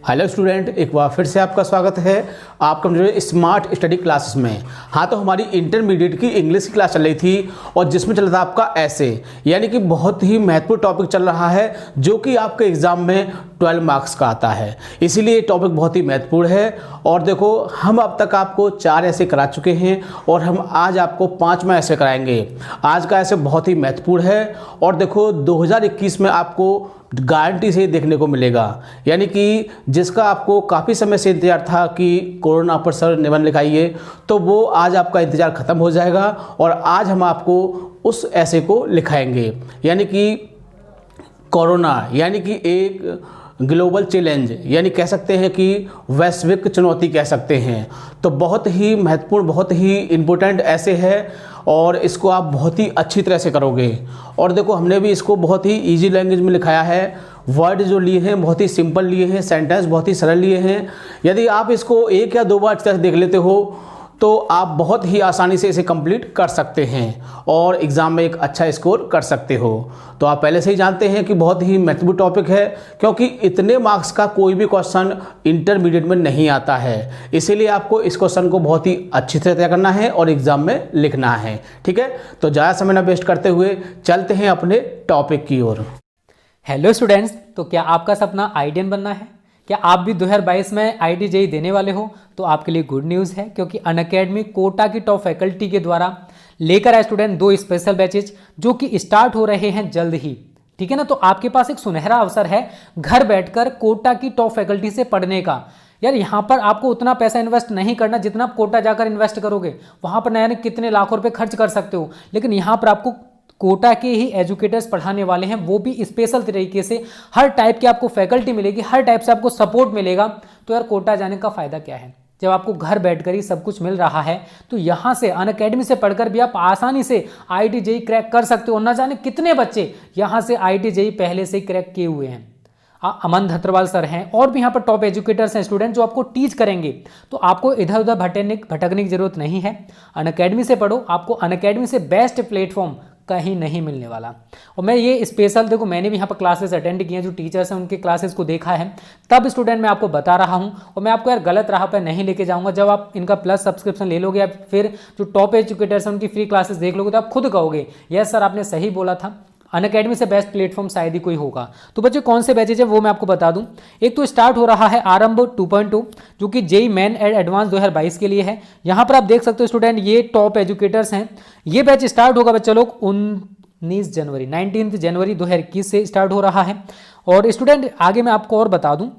Hello student, एक बार फिर से आपका स्वागत है आपका मेरे स्मार्ट स्टडी क्लासेस में। हाँ, तो हमारी इंटरमीडिएट की इंग्लिश की क्लास चल रही थी और जिसमें चल रहा था आपका ऐसे, यानी कि बहुत ही महत्वपूर्ण टॉपिक चल रहा है जो कि आपके एग्जाम में 12 मार्क्स का आता है। इसीलिए टॉपिक बहुत ही महत्वपूर्ण है। और देखो, हम अब तक आपको 4 ऐसे करा चुके हैं और हम आज आपको 5वां ऐसे कराएंगे। आज का ऐसे बहुत ही महत्वपूर्ण है और देखो 2021 में आपको गारंटी से देखने को मिलेगा, यानी कि जिसका आपको काफ़ी समय से इंतजार था कि कोरोना पर सर निबंध लिखाइए, तो वो आज आपका इंतजार ख़त्म हो जाएगा और आज हम आपको उस ऐसे को लिखाएंगे। यानी कि कोरोना यानी कि एक ग्लोबल चैलेंज, यानी कह सकते हैं कि वैश्विक चुनौती कह सकते हैं। तो बहुत ही महत्वपूर्ण, बहुत ही इम्पोर्टेंट ऐसे है और इसको आप बहुत ही अच्छी तरह से करोगे। और देखो, हमने भी इसको बहुत ही इजी लैंग्वेज में लिखाया है। वर्ड जो लिए हैं बहुत ही सिंपल लिए हैं, सेंटेंस बहुत ही सरल लिए हैं। यदि आप इसको 1 या 2 बार अच्छी तरह से देख लेते हो तो आप बहुत ही आसानी से इसे कंप्लीट कर सकते हैं और एग्ज़ाम में एक अच्छा स्कोर कर सकते हो। तो आप पहले से ही जानते हैं कि बहुत ही महत्वपूर्ण टॉपिक है, क्योंकि इतने मार्क्स का कोई भी क्वेश्चन इंटरमीडिएट में नहीं आता है। इसीलिए आपको इस क्वेश्चन को बहुत ही अच्छी तरह तय करना है और एग्ज़ाम में लिखना है। ठीक है, तो ज़्यादा समय न वेस्ट करते हुए चलते हैं अपने टॉपिक की ओर। हेलो स्टूडेंट्स, तो क्या आपका सपना आईटीएन बनना है? क्या आप भी 2022 में आईटी जेई देने वाले हो? तो आपके लिए गुड न्यूज़ है, क्योंकि अनअकैडमी कोटा की टॉप फैकल्टी के द्वारा लेकर आए स्टूडेंट 2 स्पेशल बैचेज जो कि स्टार्ट हो रहे हैं जल्द ही। ठीक है ना, तो आपके पास एक सुनहरा अवसर है घर बैठकर कोटा की टॉप फैकल्टी से पढ़ने का। यार, यहाँ पर आपको उतना पैसा इन्वेस्ट नहीं करना जितना आप कोटा जाकर इन्वेस्ट करोगे। वहाँ पर नया कितने लाखों रुपए खर्च कर सकते हो, लेकिन यहाँ पर आपको कोटा के ही एजुकेटर्स पढ़ाने वाले हैं, वो भी स्पेशल तरीके से। हर टाइप की आपको फैकल्टी मिलेगी, हर टाइप से आपको सपोर्ट मिलेगा। तो यार, कोटा जाने का फ़ायदा क्या है जब आपको घर बैठकर ही सब कुछ मिल रहा है? तो यहाँ से अनअकैडमी से पढ़कर भी आप आसानी से आईटी जेई क्रैक कर सकते हो। ना जाने कितने बच्चे यहाँ से आईटी जेई पहले से ही क्रैक किए हुए हैं। अमन धत्रवाल सर हैं और भी यहाँ पर टॉप एजुकेटर्स हैं स्टूडेंट, जो आपको टीच करेंगे। तो आपको इधर उधर भटकने की जरूरत नहीं है। अनअकैडमी से पढ़ो, आपको अनअकैडमी से बेस्ट प्लेटफॉर्म कहीं नहीं मिलने वाला। और मैं ये स्पेशल, देखो, मैंने भी यहाँ पर क्लासेस अटेंड किए हैं, जो टीचर्स हैं उनके क्लासेस को देखा है, तब स्टूडेंट मैं आपको बता रहा हूँ। और मैं आपको यार गलत राह पर नहीं लेके जाऊँगा। जब आप इनका प्लस सब्सक्रिप्शन ले लोगे या फिर जो टॉप एजुकेटर्स हैं उनकी फ्री क्लासेस देख लोगे, तो आप खुद कहोगे यस सर, आपने सही बोला था, अनअकैडमी से बेस्ट प्लेटफॉर्म शायद ही कोई होगा। तो बच्चे, कौन से बैचेज है वो मैं आपको बता दूं। एक तो स्टार्ट हो रहा है आरंभ 2.2, जो कि जेई मेन एंड एडवांस 2022 के लिए है। यहाँ पर आप देख सकते हो स्टूडेंट, ये टॉप एजुकेटर्स हैं। ये बैच स्टार्ट होगा बच्चे लोग 19 जनवरी 2021 से स्टार्ट हो रहा है। और स्टूडेंट, आगे मैं आपको और बता दूं,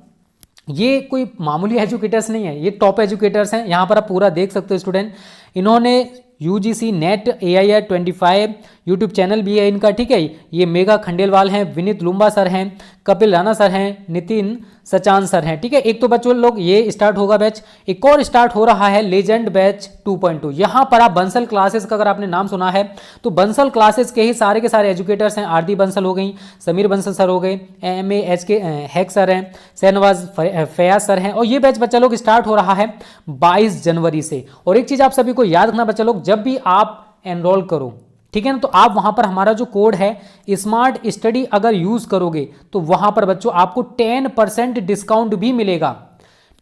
ये कोई मामूली एजुकेटर्स नहीं है, ये टॉप एजुकेटर्स हैं। यहाँ पर आप पूरा देख सकते हो स्टूडेंट, इन्होंने UGC net AIR 25 YouTube channel भी है इनका। ठीक है, ये मेघा खंडेलवाल हैं, विनीत लुम्बा सर हैं, कपिल राणा सर हैं, नितिन सचान सर हैं। ठीक है, एक तो बच्चों लोग ये स्टार्ट होगा बैच। एक और स्टार्ट हो रहा है लेजेंड बैच 2.2। यहाँ पर आप बंसल क्लासेस का अगर आपने नाम सुना है तो बंसल क्लासेस के ही सारे के सारे एजुकेटर्स हैं। आरती बंसल हो गई, समीर बंसल सर हो गए, MAHK हैक सर हैं, शहनवाज फयाज सर हैं। और ये बैच बच्चा लोग स्टार्ट हो रहा है 22 जनवरी से। और एक चीज़ आप सभी को याद रखना बच्चा लोग, जब भी आप एनरोल करो, ठीक है ना, तो आप वहां पर हमारा जो कोड है स्मार्ट स्टडी अगर यूज करोगे तो वहां पर बच्चों आपको 10% डिस्काउंट भी मिलेगा।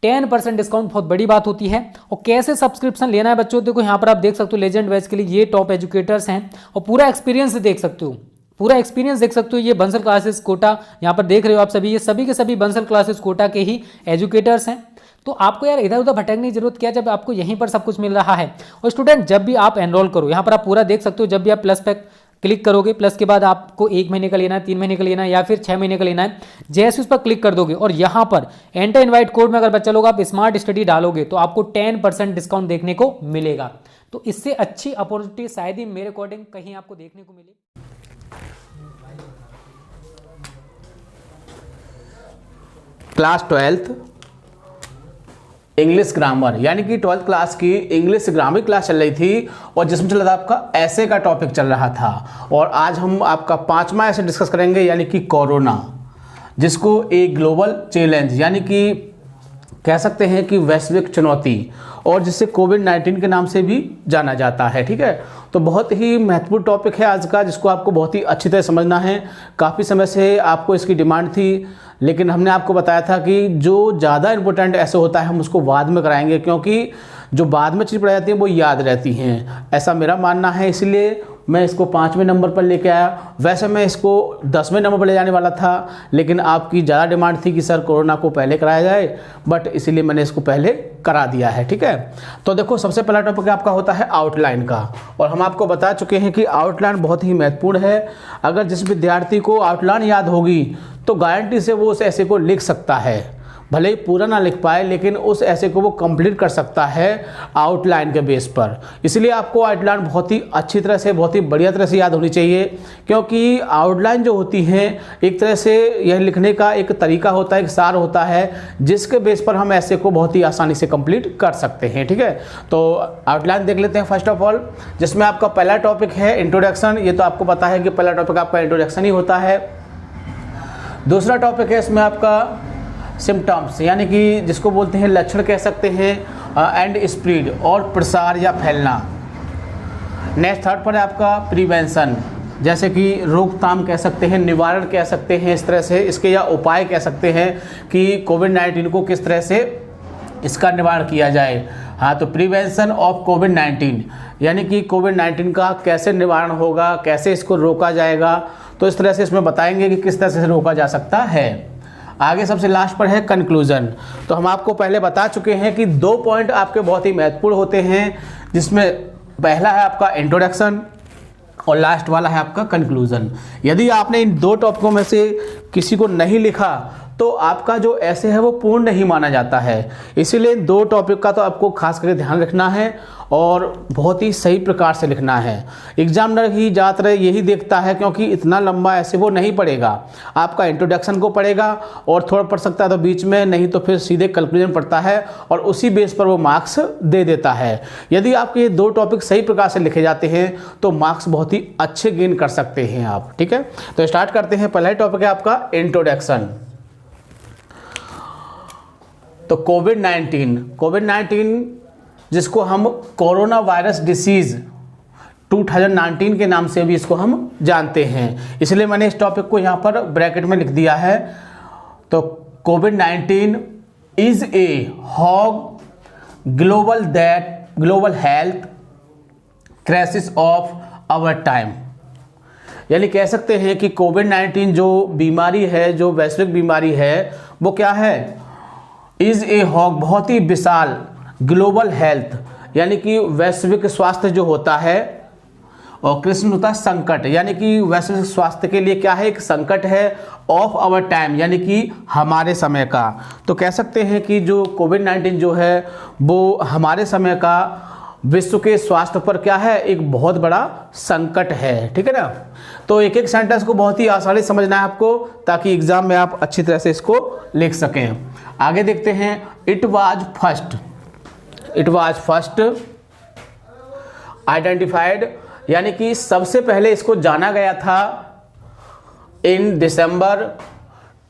10% डिस्काउंट बहुत बड़ी बात होती है। और कैसे सब्सक्रिप्शन लेना है बच्चों, देखो यहाँ पर आप देख सकते हो लेजेंड बैच के लिए ये टॉप एजुकेटर्स हैं और पूरा एक्सपीरियंस देख सकते हो, पूरा एक्सपीरियंस देख सकते हो। ये बंसल क्लासेस कोटा, यहाँ पर देख रहे हो आप सभी, ये सभी के सभी बंसल क्लासेस कोटा के ही एजुकेटर्स हैं। तो आपको यार इधर उधर भटकने की जरूरत क्या है जब आपको यहीं पर सब कुछ मिल रहा है। और स्टूडेंट, जब भी आप एनरोल करो, यहाँ पर आप पूरा देख सकते हो, जब भी आप प्लस पे क्लिक करोगे, प्लस के बाद आपको 1 महीने का लेना है, 3 महीने का लेना है या फिर 6 महीने का लेना है, जैसे उस पर क्लिक कर दोगे और यहाँ पर एंटर इनवाइट कोड में अगर बच्चा लोग आप स्मार्ट स्टडी डालोगे तो आपको 10% डिस्काउंट देखने को मिलेगा। तो इससे अच्छी अपॉर्चुनिटी शायद ही मेरे अकॉर्डिंग कहीं आपको देखने को मिले। क्लास 12th इंग्लिश ग्रामर, यानी कि 12th क्लास की इंग्लिश ग्रामर क्लास चल रही थी और जिसमें चल रहा था आपका ऐसे का टॉपिक चल रहा था। और आज हम आपका 5वां ऐसे डिस्कस करेंगे, यानी कि कोरोना, जिसको एक ग्लोबल चैलेंज यानी कि कह सकते हैं कि वैश्विक चुनौती, और जिसे कोविड-19 के नाम से भी जाना जाता है। ठीक है, तो बहुत ही महत्वपूर्ण टॉपिक है आज का, जिसको आपको बहुत ही अच्छी तरह समझना है। काफ़ी समय से आपको इसकी डिमांड थी, लेकिन हमने आपको बताया था कि जो ज़्यादा इम्पोर्टेंट ऐसे होता है हम उसको बाद में कराएंगे, क्योंकि जो बाद में चीज़ पढ़ाई जाती है वो याद रहती हैं, ऐसा मेरा मानना है। इसलिए मैं इसको 5वें नंबर पर लेके आया। वैसे मैं इसको 10वें नंबर पर ले जाने वाला था, लेकिन आपकी ज़्यादा डिमांड थी कि सर कोरोना को पहले कराया जाए, बट इसीलिए मैंने इसको पहले करा दिया है। ठीक है, तो देखो सबसे पहला टॉपिक आपका होता है आउटलाइन का, और हम आपको बता चुके हैं कि आउटलाइन बहुत ही महत्वपूर्ण है। अगर जिस विद्यार्थी को आउटलाइन याद होगी तो गारंटी से वो उस ऐसे को लिख सकता है, भले ही पूरा ना लिख पाए लेकिन उस ऐसे को वो कंप्लीट कर सकता है आउटलाइन के बेस पर। इसलिए आपको आउटलाइन बहुत ही अच्छी तरह से, बहुत ही बढ़िया तरह से याद होनी चाहिए, क्योंकि आउटलाइन जो होती है एक तरह से यह लिखने का एक तरीका होता है, एक सार होता है, जिसके बेस पर हम ऐसे को बहुत ही आसानी से कंप्लीट कर सकते हैं। ठीक है, तो आउटलाइन देख लेते हैं फर्स्ट ऑफ ऑल, जिसमें आपका पहला टॉपिक है इंट्रोडक्शन। ये तो आपको पता है कि पहला टॉपिक आपका इंट्रोडक्शन ही होता है। दूसरा टॉपिक है इसमें आपका सिम्टम्स, यानी कि जिसको बोलते हैं लक्षण कह सकते हैं, एंड स्प्रीड और प्रसार या फैलना। नेक्स्ट थर्ड पर है आपका प्रिवेंशन, जैसे कि रोकथाम कह सकते हैं, निवारण कह सकते हैं, इस तरह से इसके या उपाय कह सकते हैं कि कोविड-19 को किस तरह से इसका निवारण किया जाए। हाँ, तो प्रिवेंशन ऑफ कोविड-19 यानी कि कोविड-19 का कैसे निवारण होगा, कैसे इसको रोका जाएगा, तो इस तरह से इसमें बताएंगे कि किस तरह से रोका जा सकता है। आगे सबसे लास्ट पर है कंक्लूजन। तो हम आपको पहले बता चुके हैं कि 2 पॉइंट आपके बहुत ही महत्वपूर्ण होते हैं, जिसमें पहला है आपका इंट्रोडक्शन और लास्ट वाला है आपका कंक्लूजन। यदि आपने इन 2 टॉपिकों में से किसी को नहीं लिखा तो आपका जो ऐसे है वो पूर्ण नहीं माना जाता है। इसीलिए 2 टॉपिक का तो आपको खास करके ध्यान रखना है और बहुत ही सही प्रकार से लिखना है। एग्जामिनर ही ज़्यादातर यही देखता है, क्योंकि इतना लंबा ऐसे वो नहीं पढ़ेगा, आपका इंट्रोडक्शन को पढ़ेगा और थोड़ा पढ़ सकता है तो बीच में, नहीं तो फिर सीधे कंक्लूजन पढ़ता है और उसी बेस पर वो मार्क्स दे देता है। यदि आपके ये 2 टॉपिक सही प्रकार से लिखे जाते हैं तो मार्क्स बहुत ही अच्छे गेन कर सकते हैं आप। ठीक है, तो स्टार्ट करते हैं। पहला टॉपिक है आपका इंट्रोडक्शन। तो कोविड-19 जिसको हम कोरोना वायरस डिसीज 2019 के नाम से भी इसको हम जानते हैं, इसलिए मैंने इस टॉपिक को यहाँ पर ब्रैकेट में लिख दिया है। तो कोविड-19 is a huge global health crisis of our time, यानी कह सकते हैं कि कोविड-19 जो बीमारी है, जो वैश्विक बीमारी है, वो क्या है, इज ए हॉग बहुत ही विशाल, ग्लोबल हेल्थ यानी कि वैश्विक स्वास्थ्य जो होता है, और कृष्ण होता है संकट, यानी कि वैश्विक स्वास्थ्य के लिए क्या है, एक संकट है, ऑफ आवर टाइम यानी कि हमारे समय का। तो कह सकते हैं कि जो कोविड-19 जो है वो हमारे समय का विश्व के स्वास्थ्य पर क्या है, एक बहुत बड़ा संकट है। ठीक है ना, तो एक एक सेंटेंस को बहुत ही आसानी समझना है आपको, ताकि एग्जाम में आप अच्छी तरह से इसको लिख सकें। आगे देखते हैं। इट वाज फर्स्ट आइडेंटिफाइड, यानी कि सबसे पहले इसको जाना गया था इन दिसंबर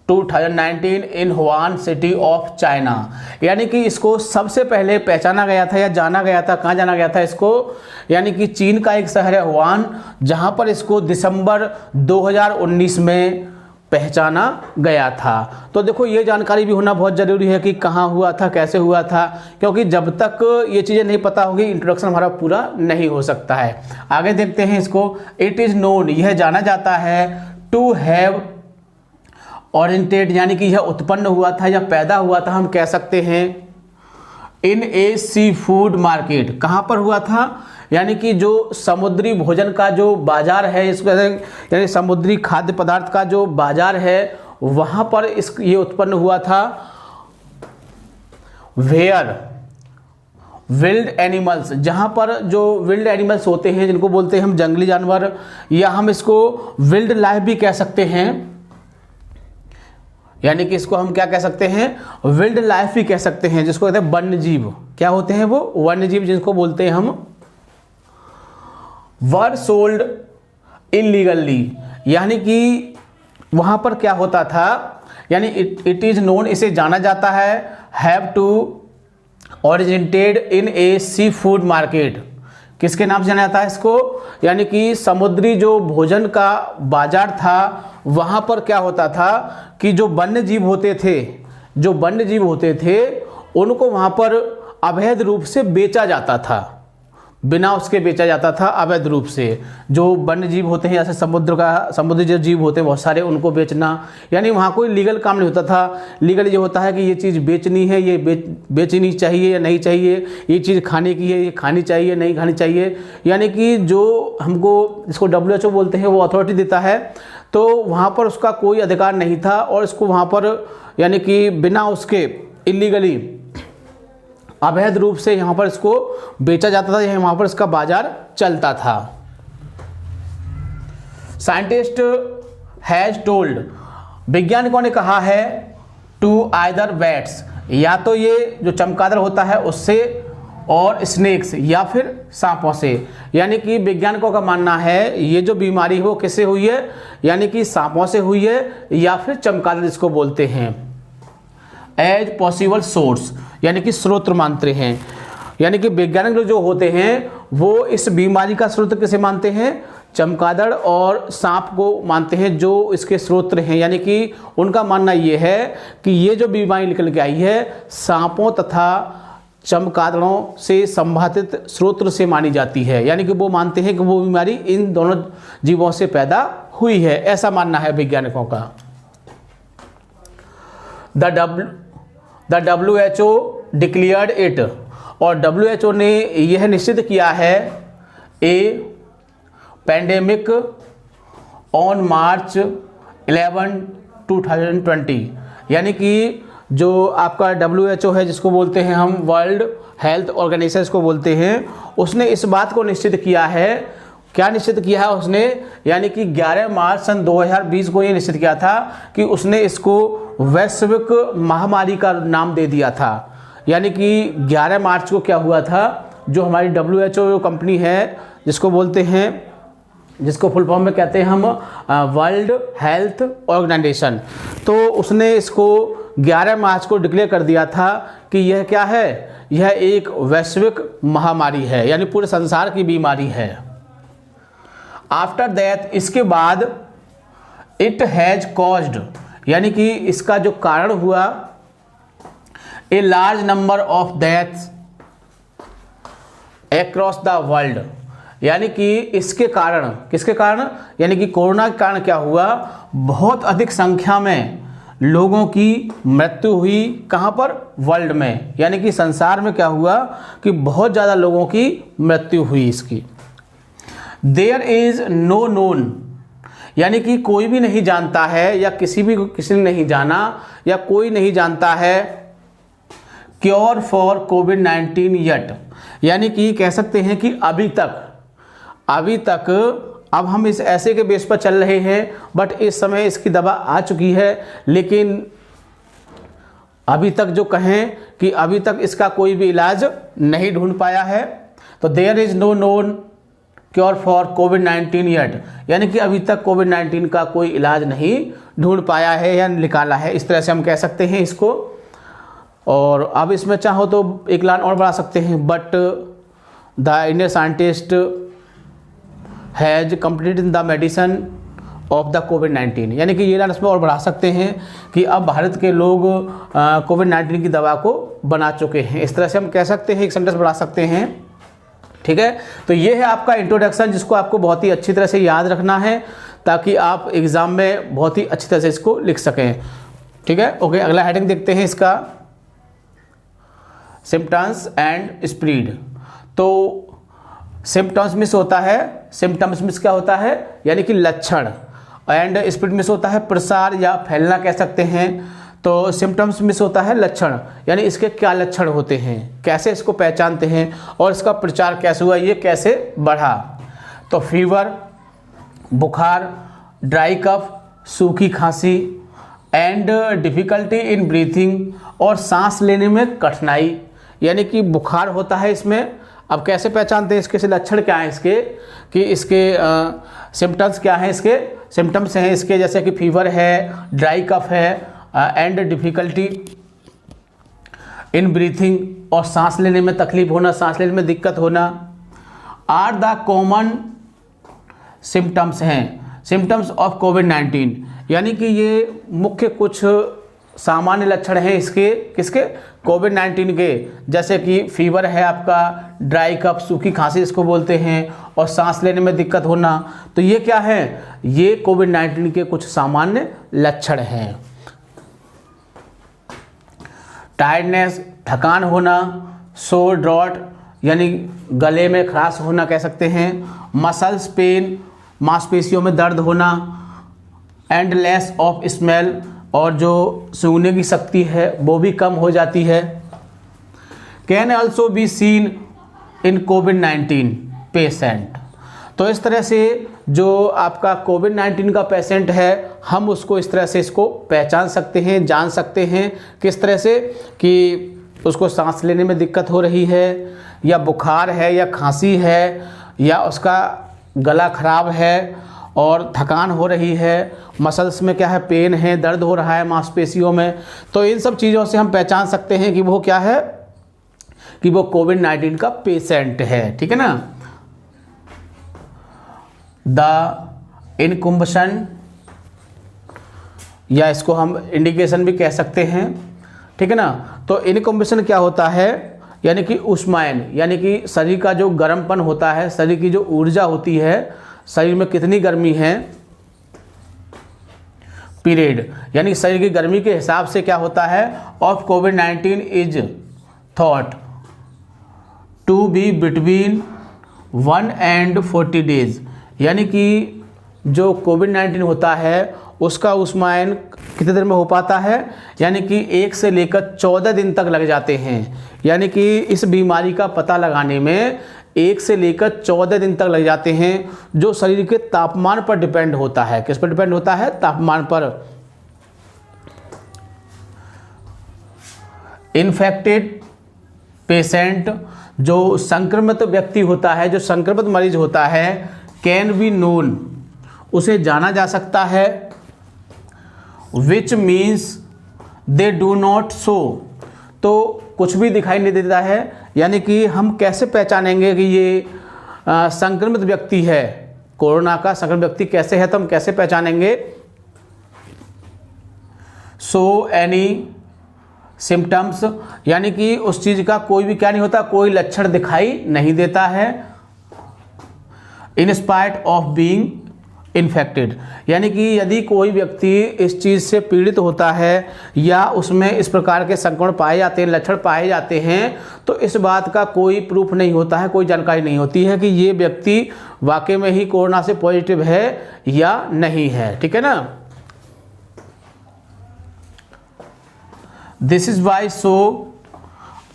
2019 इन हुआन सिटी ऑफ चाइना, यानी कि इसको सबसे पहले पहचाना गया था या जाना गया था। कहाँ जाना गया था इसको, यानी कि चीन का एक शहर है हुआन, जहां पर इसको दिसंबर 2019 में पहचाना गया था। तो देखो ये जानकारी भी होना बहुत ज़रूरी है कि कहाँ हुआ था, कैसे हुआ था, क्योंकि जब तक ये चीज़ें नहीं पता होगी इंट्रोडक्शन हमारा पूरा नहीं हो सकता है। आगे देखते हैं इसको। इट इज़ नोन, यह जाना जाता है, टू हैव ओरिएंटेड, यानी कि यह उत्पन्न हुआ था या पैदा हुआ था, हम कह सकते हैं, इन ए सी फूड मार्केट। कहाँ पर हुआ था, यानी कि जो समुद्री भोजन का जो बाजार है, इसको यानी समुद्री खाद्य पदार्थ का जो बाजार है, वहाँ पर ये उत्पन्न हुआ था। वेयर विल्ड एनिमल्स, जहाँ पर जो विल्ड एनिमल्स होते हैं, जिनको बोलते हैं हम जंगली जानवर, या हम इसको विल्ड लाइफ भी कह सकते हैं, यानी कि इसको हम क्या कह सकते हैं, विल्ड लाइफ भी कह सकते हैं, जिसको कहते हैं वन्य जीव। क्या होते हैं वो, वन्य जीव, जिनको बोलते हैं हम। वर सोल्ड इलीगली, यानी कि वहां पर क्या होता था, यानी इट इज नोन, इसे जाना जाता है, have to originated in a sea food market, किसके नाम से जाना जाता है इसको, यानी कि समुद्री जो भोजन का बाजार था वहाँ पर क्या होता था कि जो वन्य जीव होते थे उनको वहाँ पर अवैध रूप से बेचा जाता था, बिना उसके बेचा जाता था अवैध रूप से। जो वन्य जीव होते हैं जैसे समुद्री जो जीव होते हैं बहुत सारे, उनको बेचना, यानी वहाँ कोई लीगल काम नहीं होता था। लीगल ये होता है कि ये चीज़ बेचनी है, ये बेचनी चाहिए या नहीं चाहिए, ये चीज़ खाने की है, ये खानी चाहिए नहीं खानी चाहिए, यानी कि जो हमको इसको WHO बोलते हैं वो अथॉरिटी देता है, तो वहाँ पर उसका कोई अधिकार नहीं था और इसको वहाँ पर यानी कि बिना उसके इलीगली अवैध रूप से यहाँ पर इसको बेचा जाता था, यहाँ पर इसका बाजार चलता था। साइंटिस्ट हैज टोल्ड, वैज्ञानिकों ने कहा है, टू आइदर बैट्स, या तो ये जो चमगादड़ होता है उससे, और स्नेक्स या फिर सांपों से, यानी कि वैज्ञानिकों का मानना है ये जो बीमारी है वो किससे हुई है, यानी कि सांपों से हुई है या फिर चमगादड़ जिसको बोलते हैं। एज पॉसिबल सोर्स, यानी कि स्रोत मानते हैं, यानी कि वैज्ञानिक लोग जो होते हैं वो इस बीमारी का स्रोत किसे मानते हैं, चमगादड़ और सांप को मानते हैं जो इसके स्रोत हैं। यानी कि उनका मानना ये है कि ये जो बीमारी निकल के आई है सांपों तथा चमगादड़ों से संभावित स्रोत से मानी जाती है, यानी कि वो मानते हैं कि वो बीमारी इन दोनों जीवों से पैदा हुई है, ऐसा मानना है वैज्ञानिकों का। द WHO डिक्लेयर्ड इट, और WHO ने यह निश्चित किया है ए पैंडेमिक ऑन March 11, 2020, यानी कि जो आपका WHO है जिसको बोलते हैं हम वर्ल्ड हेल्थ ऑर्गेनाइजेशन इसको बोलते हैं, उसने इस बात को निश्चित किया है, क्या निश्चित किया है उसने, यानी कि 11 मार्च सन 2020 को ये निश्चित किया था कि उसने इसको वैश्विक महामारी का नाम दे दिया था। यानी कि 11 मार्च को क्या हुआ था, जो हमारी WHO कंपनी है जिसको बोलते हैं, जिसको फुल फॉर्म में कहते हैं हम वर्ल्ड हेल्थ ऑर्गेनाइजेशन, तो उसने इसको 11 मार्च को डिक्लेयर कर दिया था कि यह क्या है, यह एक वैश्विक महामारी है, यानी पूरे संसार की बीमारी है। आफ्टर दैट, इसके बाद, इट हैज कॉज्ड, यानी कि इसका जो कारण हुआ, a large number of deaths across the world, यानी कि इसके कारण, किसके कारण, यानी कि कोरोना के कारण क्या हुआ, बहुत अधिक संख्या में लोगों की मृत्यु हुई। कहाँ पर, वर्ल्ड में, यानी कि संसार में क्या हुआ कि बहुत ज़्यादा लोगों की मृत्यु हुई इसकी। देयर इज नो नोन, यानी कि कोई भी नहीं जानता है या किसी ने नहीं जाना या कोई नहीं जानता है क्योर फॉर कोविड-19 यट, यानी कि कह सकते हैं कि अभी तक अब हम इस ऐसे के बेस पर चल रहे हैं, बट इस समय इसकी दवा आ चुकी है, लेकिन अभी तक जो कहें कि अभी तक इसका कोई भी इलाज नहीं ढूंढ पाया है। तो there is no known cure for कोविड-19 यट, यानी कि अभी तक कोविड-19 का कोई इलाज नहीं ढूंढ पाया है या निकाला है, इस तरह से हम कह सकते हैं इसको। और अब इसमें चाहो तो एक लाइन और बढ़ा सकते हैं, but the Indian scientist has completed the medicine of the कोविड-19, यानी कि ये लाइन इसमें और बढ़ा सकते हैं कि अब भारत के लोग कोविड-19 की दवा को बना चुके हैं, इस तरह से हम कह सकते हैं, एक सेंटेंस बढ़ा सकते हैं। ठीक है, तो ये है आपका इंट्रोडक्शन, जिसको आपको बहुत ही अच्छी तरह से याद रखना है ताकि आप एग्जाम में बहुत ही अच्छी तरह से इसको लिख सकें। ठीक है, ओके, अगला हेडिंग देखते हैं इसका, सिम्टम्स एंड स्प्रीड। तो सिम्टम्स मिस होता है, सिम्टम्स मिस क्या होता है, यानी कि लक्षण, एंड स्प्रीड मिस होता है प्रसार या फैलना कह सकते हैं। तो सिम्टम्स मिस होता है लक्षण, यानी इसके क्या लक्षण होते हैं, कैसे इसको पहचानते हैं और इसका प्रचार कैसे हुआ, ये कैसे बढ़ा। तो फीवर, बुखार, ड्राई कफ, सूखी खांसी, एंड डिफ़िकल्टी इन ब्रीथिंग, और सांस लेने में कठिनाई, यानी कि बुखार होता है इसमें। अब कैसे पहचानते हैं इसके से लक्षण क्या हैं इसके, कि इसके सिम्टम्स क्या हैं, इसके सिम्टम्स हैं इसके जैसे कि फीवर है, ड्राई कफ है, एंड डिफ़िकल्टी इन ब्रीथिंग, और सांस लेने में तकलीफ होना, सांस लेने में दिक्कत होना, आर द कॉमन सिम्टम्स हैं, सिम्टम्स ऑफ कोविड-19, यानी कि ये मुख्य कुछ सामान्य लक्षण हैं इसके, किसके, कोविड-19 के, जैसे कि फीवर है आपका, ड्राई कफ सूखी खांसी इसको बोलते हैं, और सांस लेने में दिक्कत होना। तो ये क्या है, ये कोविड-19 के कुछ सामान्य लक्षण हैं। टायर्डनेस, थकान होना, सोर ड्रॉट यानी गले में खराश होना कह सकते हैं, मसल्स पेन मांसपेशियों में दर्द होना, एंड लेस ऑफ स्मेल और जो सूंघने की शक्ति है वो भी कम हो जाती है। Can also be seen in covid patient. तो इस तरह से जो आपका कोविड-19 का पेशेंट है हम उसको इस तरह से इसको पहचान सकते हैं, जान सकते हैं। किस तरह से कि उसको सांस लेने में दिक्कत हो रही है, या बुखार है, या खांसी है, या उसका गला खराब है और थकान हो रही है, मसल्स में क्या है, पेन है, दर्द हो रहा है मांसपेशियों में। तो इन सब चीज़ों से हम पहचान सकते हैं कि वो क्या है, कि वो कोविड-19 का पेशेंट है। ठीक है ना। द इनकुम्बेशन, या इसको हम इंडिकेशन भी कह सकते हैं। ठीक है ना। तो इनकुम्बेशन क्या होता है, यानी कि उष्मायन, यानी कि शरीर का जो गर्मपन होता है, शरीर की जो ऊर्जा होती है, शरीर में कितनी गर्मी है, पीरियड, यानी शरीर की गर्मी के हिसाब से क्या होता है, ऑफ कोविड-19 is thought to be between 1 and 40 days, यानी कि जो कोविड-19 होता है उसका उष्मायन कितने देर में हो पाता है, यानी कि 1 से लेकर 14 दिन तक लग जाते हैं। यानी कि इस बीमारी का पता लगाने में 1 से लेकर 14 दिन तक लग जाते हैं, जो शरीर के तापमान पर डिपेंड होता है। किस पर डिपेंड होता है, तापमान पर। इन्फेक्टेड पेशेंट, जो संक्रमित व्यक्ति होता है, जो संक्रमित मरीज होता है, कैन बी नोन, उसे जाना जा सकता है, which means they do not show, तो कुछ भी दिखाई नहीं देता है। यानी कि हम कैसे पहचानेंगे कि ये संक्रमित व्यक्ति है, कोरोना का संक्रमित व्यक्ति कैसे है, तो हम कैसे पहचानेंगे, शो एनी सिम्टम्स, यानी कि उस चीज़ का कोई भी क्या नहीं होता, कोई लक्षण दिखाई नहीं देता है। In spite of being infected, यानी कि यदि कोई व्यक्ति इस चीज़ से पीड़ित होता है या उसमें इस प्रकार के संक्रमण पाए जाते हैं, लक्षण पाए जाते हैं, तो इस बात का कोई प्रूफ नहीं होता है, कोई जानकारी नहीं होती है कि ये व्यक्ति वाकई में ही कोरोना से पॉजिटिव है या नहीं है। ठीक है ना। दिस इज वाई, सो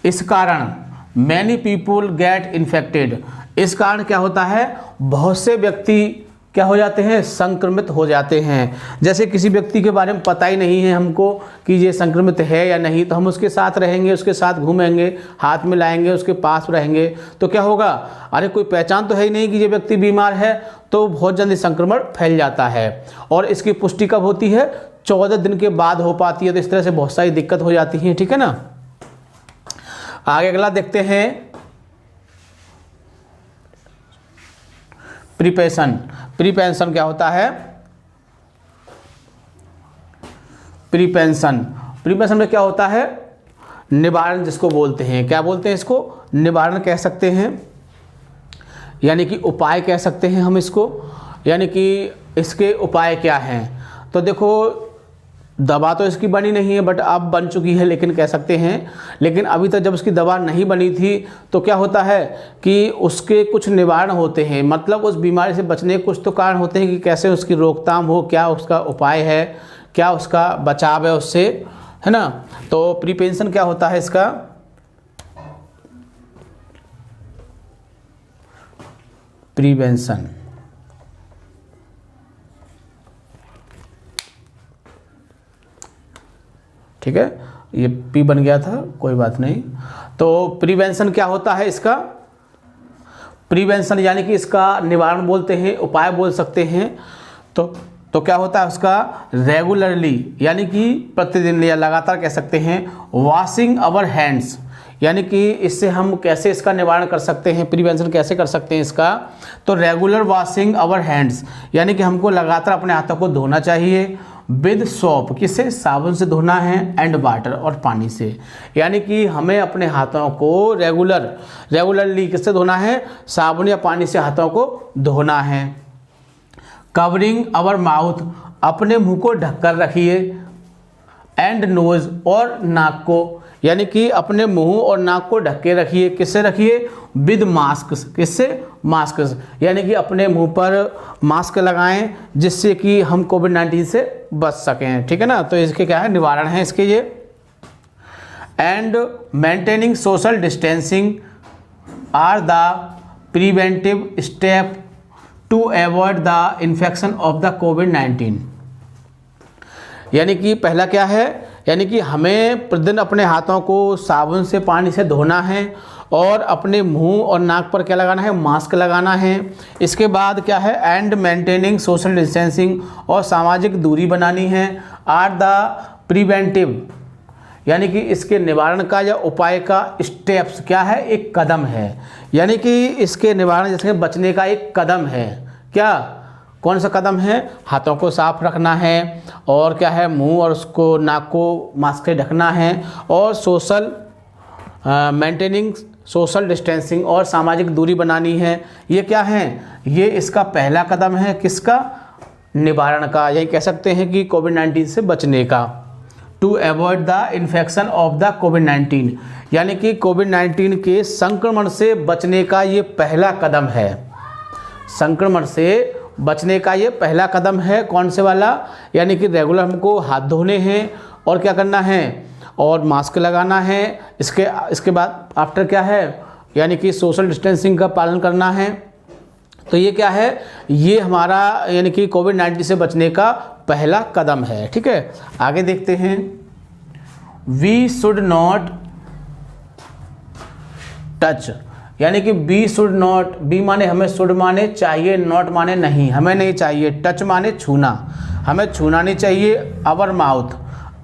इस कारण, मैनी पीपुल गेट इन्फेक्टेड, इस कारण क्या होता है, बहुत से व्यक्ति क्या हो जाते हैं, संक्रमित हो जाते हैं। जैसे किसी व्यक्ति के बारे में पता ही नहीं है हमको कि ये संक्रमित है या नहीं, तो हम उसके साथ रहेंगे, उसके साथ घूमेंगे, हाथ मिलाएंगे, उसके पास रहेंगे, तो क्या होगा, अरे कोई पहचान तो है ही नहीं कि ये व्यक्ति बीमार है, तो बहुत जल्दी संक्रमण फैल जाता है। और इसकी पुष्टि कब होती है, 14 दिन के बाद हो पाती है। तो इस तरह से बहुत सारी दिक्कत हो जाती है। ठीक है ना। आगे अगला देखते हैं, प्रिपेशन। प्रिपेंशन क्या होता है, प्रिपेंशन, प्रिपेंशन में क्या होता है, निवारण जिसको बोलते हैं, क्या बोलते हैं इसको, निवारण कह सकते हैं, यानी कि उपाय कह सकते हैं हम इसको। यानी कि इसके उपाय क्या हैं, तो देखो दवा तो इसकी बनी नहीं है, बट अब बन चुकी है, लेकिन कह सकते हैं, लेकिन अभी तक जब उसकी दवा नहीं बनी थी तो क्या होता है कि उसके कुछ निवारण होते हैं, मतलब उस बीमारी से बचने के कुछ तो कारण होते हैं कि कैसे उसकी रोकथाम हो, क्या उसका उपाय है, क्या उसका बचाव है उससे, है ना। तो प्रिवेंशन क्या होता है इसका, प्रिवेंशन, ठीक है, ये पी बन गया था, कोई बात नहीं। तो प्रिवेंशन क्या होता है इसका, प्रिवेंशन यानी कि इसका निवारण बोलते हैं, उपाय बोल सकते हैं। तो क्या होता है उसका, रेगुलरली यानी कि प्रतिदिन या लगातार कह सकते हैं, वॉशिंग आवर हैंड्स, यानी कि इससे हम कैसे इसका निवारण कर सकते हैं, प्रिवेंशन कैसे कर सकते हैं इसका, तो रेगुलर वॉशिंग आवर हैंड्स, यानी कि हमको लगातार अपने हाथों को धोना चाहिए विद सोप, किससे, साबुन से धोना है, एंड वाटर, और पानी से। यानी कि हमें अपने हाथों को रेगुलरली किससे धोना है, साबुन या पानी से हाथों को धोना है। कवरिंग आवर माउथ, अपने मुंह को ढककर रखिए, एंड नोज, और नाक को, यानी कि अपने मुंह और नाक को ढक के रखिए, किससे रखिए, विद मास्क, किससे, मास्क, यानी कि अपने मुंह पर मास्क लगाएं जिससे कि हम कोविड-19 से बच सकें, ठीक है ना। तो इसके क्या है, निवारण है इसके ये। And maintaining social distancing are the preventive step to avoid the infection of the कोविड-19। यानी कि पहला क्या है, यानी कि हमें प्रतिदिन अपने हाथों को साबुन से, पानी से धोना है, और अपने मुंह और नाक पर क्या लगाना है, मास्क लगाना है। इसके बाद क्या है, एंड मेंटेनिंग सोशल डिस्टेंसिंग, और सामाजिक दूरी बनानी है, आर द प्रिवेंटिव, यानी कि इसके निवारण का या उपाय का स्टेप्स क्या है, एक कदम है, यानी कि इसके निवारण जैसे बचने का एक कदम है। क्या, कौन सा कदम है, हाथों को साफ रखना है, और क्या है, मुंह और उसको, नाक को मास्क से ढकना है, और मेंटेनिंग सोशल डिस्टेंसिंग, और सामाजिक दूरी बनानी है। ये क्या है, ये इसका पहला कदम है, किसका, निवारण का, यही कह सकते हैं कि कोविड-19 से बचने का। To avoid the infection of the कोविड-19, यानी कि कोविड-19 के संक्रमण से बचने का ये पहला कदम है, संक्रमण से बचने का ये पहला कदम है। कौन से वाला, यानी कि रेगुलर हमको हाथ धोने हैं, और क्या करना है, और मास्क लगाना है। इसके बाद आफ्टर क्या है, यानी कि सोशल डिस्टेंसिंग का पालन करना है। तो ये क्या है, ये हमारा यानी कि कोविड-19 से बचने का पहला कदम है, ठीक है। आगे देखते हैं, वी शुड नॉट टच, यानी कि बी शुड नॉट, बी माने हमें, शुड माने चाहिए, नॉट माने नहीं, हमें नहीं चाहिए, टच माने छूना, हमें छूना नहीं चाहिए। अवर माउथ,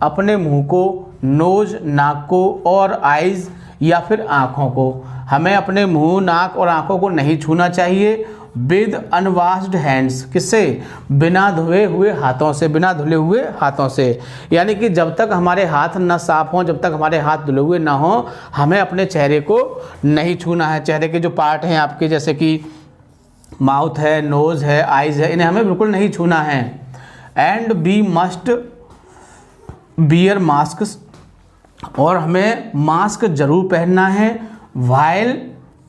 अपने मुंह को, नोज, नाक को, और आइज़ या फिर आँखों को, हमें अपने मुंह, नाक और आँखों को नहीं छूना चाहिए। विद अनवॉश्ड हैंड्स, किससे, बिना धुए हुए हाथों से, बिना धुले हुए हाथों से, यानी कि जब तक हमारे हाथ न साफ हों, जब तक हमारे हाथ धुले हुए ना हों, हमें अपने चेहरे को नहीं छूना है। चेहरे के जो पार्ट हैं आपके, जैसे कि माउथ है, नोज़ है, आइज़ है, इन्हें हमें बिल्कुल नहीं छूना है। And we must wear mask, और हमें मास्क जरूर पहनना है। While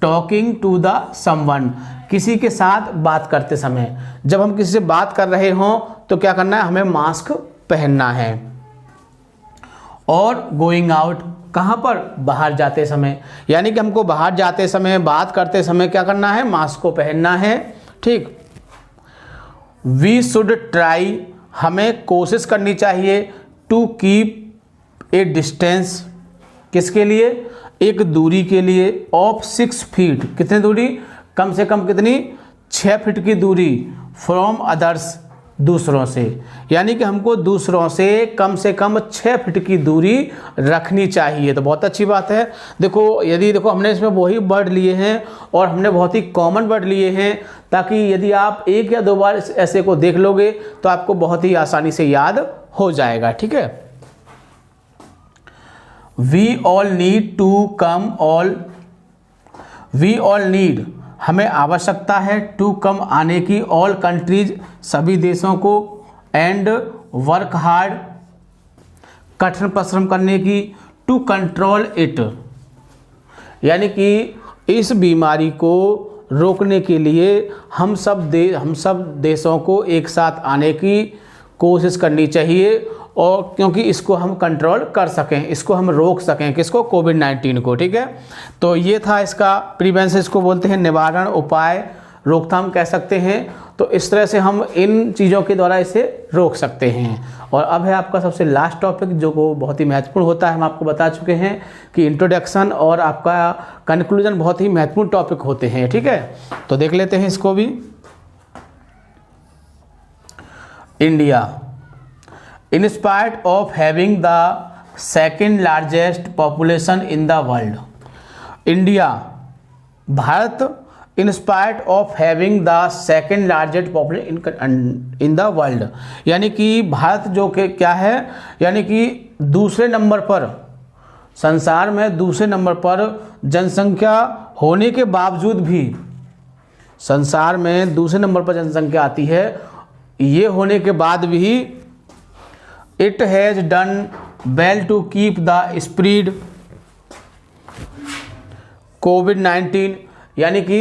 talking to the someone, किसी के साथ बात करते समय, जब हम किसी से बात कर रहे हों तो क्या करना है, हमें मास्क पहनना है। और गोइंग आउट, कहाँ पर, बाहर जाते समय, यानी कि हमको बाहर जाते समय, बात करते समय क्या करना है, मास्क को पहनना है, ठीक। वी शुड ट्राई, हमें कोशिश करनी चाहिए, टू कीप ए डिस्टेंस, किसके लिए, एक दूरी के लिए, ऑफ 6 फीट, कितनी दूरी, कम से कम कितनी, 6 फीट की दूरी, फ्रॉम अदर्स, दूसरों से, यानी कि हमको दूसरों से कम 6 फीट की दूरी रखनी चाहिए। तो बहुत अच्छी बात है। देखो, यदि देखो हमने इसमें वही वर्ड लिए हैं और हमने बहुत ही कॉमन वर्ड लिए हैं, ताकि यदि आप एक या दो बार इस ऐसे को देख लोगे तो आपको बहुत ही आसानी से याद हो जाएगा, ठीक है। We all need to come, we all need, हमें आवश्यकता है, टू कम, आने की, ऑल कंट्रीज, सभी देशों को, एंड वर्क हार्ड, कठिन परिश्रम करने की, टू कंट्रोल इट, यानी कि इस बीमारी को रोकने के लिए हम सब देशों को एक साथ आने की कोशिश करनी चाहिए, और क्योंकि इसको हम कंट्रोल कर सकें, इसको हम रोक सकें, किसको, कोविड-19 को, ठीक है। तो ये था इसका प्रिवेंशन, इसको बोलते हैं निवारण, उपाय, रोकथाम कह सकते हैं। तो इस तरह से हम इन चीज़ों के द्वारा इसे रोक सकते हैं। और अब है आपका सबसे लास्ट टॉपिक, जो को बहुत ही महत्वपूर्ण होता है। हम आपको बता चुके हैं कि इंट्रोडक्शन और आपका कंक्लूजन बहुत ही महत्वपूर्ण टॉपिक होते हैं, ठीक है। तो देख लेते हैं इसको भी। India, in spite of having the second largest population in the world, India, Bharat in spite of having the second largest population in the world, यानी कि भारत जो कि क्या है, यानी कि दूसरे नंबर पर, संसार में दूसरे नंबर पर जनसंख्या होने के बावजूद भी, संसार में दूसरे नंबर पर जनसंख्या आती है, ये होने के बाद भी it has done well to keep the spread कोविड-19, यानी कि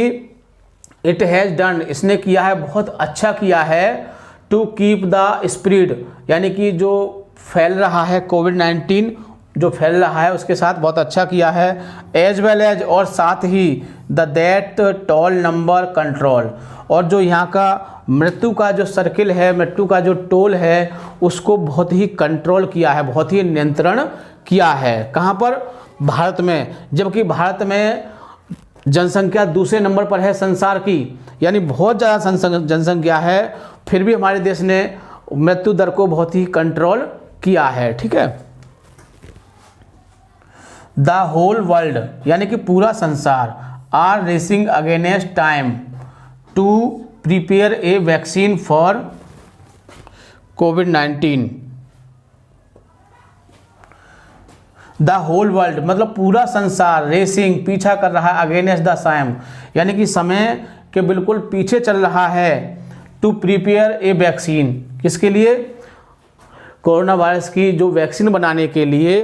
इट हैज़ डन, इसने किया है, बहुत अच्छा किया है, टू कीप द स्प्रेड, यानी कि जो फैल रहा है कोविड-19 जो फैल रहा है उसके साथ बहुत अच्छा किया है, एज वेल एज, और साथ ही the that toll number control, और जो यहाँ का मृत्यु का जो सर्किल है, मृत्यु का जो टोल है, उसको बहुत ही कंट्रोल किया है, बहुत ही नियंत्रण किया है। कहाँ पर? भारत में, जबकि भारत में जनसंख्या दूसरे नंबर पर है संसार की, यानी बहुत ज़्यादा जनसंख्या है, फिर भी हमारे देश ने मृत्यु दर को बहुत ही कंट्रोल किया है। ठीक है, द होल वर्ल्ड, यानी कि पूरा संसार, are racing against time to prepare a vaccine for कोविड-19। द होल वर्ल्ड मतलब पूरा संसार, रेसिंग पीछा कर रहा है, अगेंस्ट द टाइम यानी कि समय के बिल्कुल पीछे चल रहा है, टू प्रिपेयर ए वैक्सीन, किसके लिए? कोरोना वायरस की जो वैक्सीन बनाने के लिए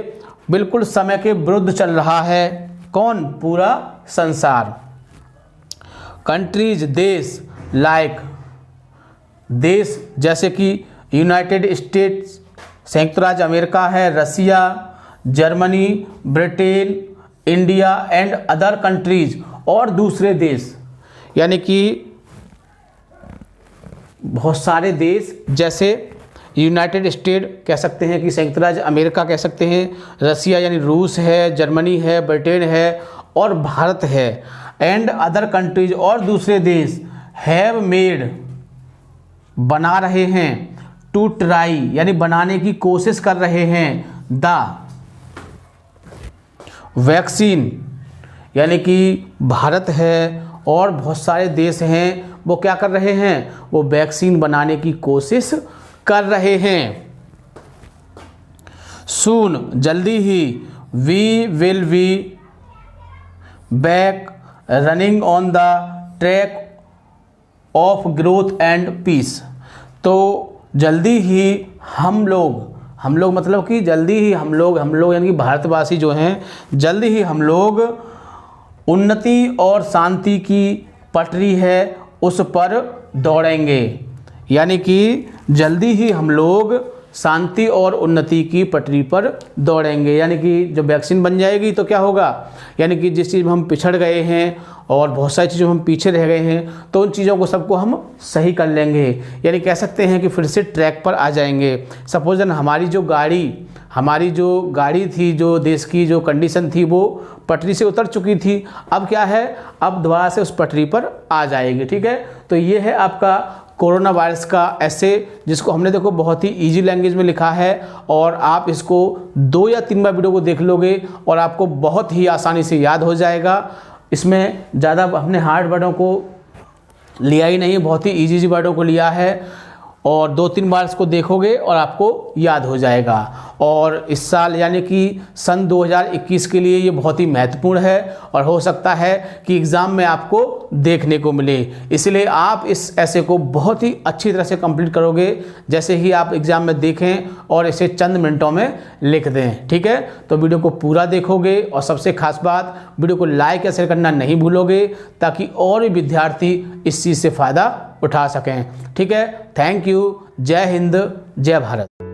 बिल्कुल समय के विरुद्ध चल रहा है। कौन? पूरा संसार। कंट्रीज, देश, लाइक, देश जैसे कि यूनाइटेड स्टेट्स, संयुक्त राज्य अमेरिका है, Russia, Germany, Britain, India and other countries, और दूसरे देश, यानी कि बहुत सारे देश, जैसे यूनाइटेड स्टेट कह सकते हैं कि संयुक्त राज्य अमेरिका कह सकते हैं, रसिया यानी रूस है, जर्मनी है, ब्रिटेन है और भारत है, एंड अदर कंट्रीज और दूसरे देश, हैव मेड बना रहे हैं, टू ट्राई यानी बनाने की कोशिश कर रहे हैं, द वैक्सीन यानी कि भारत है और बहुत सारे देश हैं, वो क्या कर रहे हैं? वो वैक्सीन बनाने की कोशिश कर रहे हैं। सून जल्दी ही, we will be back running on the track of growth and peace, तो जल्दी ही हम लोग मतलब कि जल्दी ही हम लोग यानी कि भारतवासी जो हैं, जल्दी ही हम लोग उन्नति और शांति की पटरी है उस पर दौड़ेंगे, यानी कि जल्दी ही हम लोग शांति और उन्नति की पटरी पर दौड़ेंगे, यानी कि जब वैक्सीन बन जाएगी तो क्या होगा, यानी कि जिस चीज़ में हम पिछड़ गए हैं और बहुत सारी चीज़ों में हम पीछे रह गए हैं, तो उन चीज़ों को सबको हम सही कर लेंगे, यानी कह सकते हैं कि फिर से ट्रैक पर आ जाएंगे। सपोज हमारी जो गाड़ी थी, जो देश की जो कंडीशन थी, वो पटरी से उतर चुकी थी, अब क्या है, अब दोबारा से उस पटरी पर आ जाएगी। ठीक है, तो ये है आपका कोरोना वायरस का ऐसे, जिसको हमने देखो बहुत ही इजी लैंग्वेज में लिखा है, और आप इसको 2 या 3 बार वीडियो को देख लोगे और आपको बहुत ही आसानी से याद हो जाएगा। इसमें ज़्यादा हमने हार्ड वर्डों को लिया ही नहीं, बहुत ही इजी वर्डों को लिया है, और 2-3 बार इसको देखोगे और आपको याद हो जाएगा। और इस साल यानी कि सन 2021 के लिए ये बहुत ही महत्वपूर्ण है, और हो सकता है कि एग्ज़ाम में आपको देखने को मिले, इसलिए आप इस ऐसे को बहुत ही अच्छी तरह से कंप्लीट करोगे, जैसे ही आप एग्ज़ाम में देखें और इसे चंद मिनटों में लिख दें। ठीक है, तो वीडियो को पूरा देखोगे, और सबसे खास बात, वीडियो को लाइक या शेयर करना नहीं भूलोगे, ताकि और भी विद्यार्थी इस चीज़ से फ़ायदा उठा सकें। ठीक है, थैंक यू, जय हिंद, जय भारत।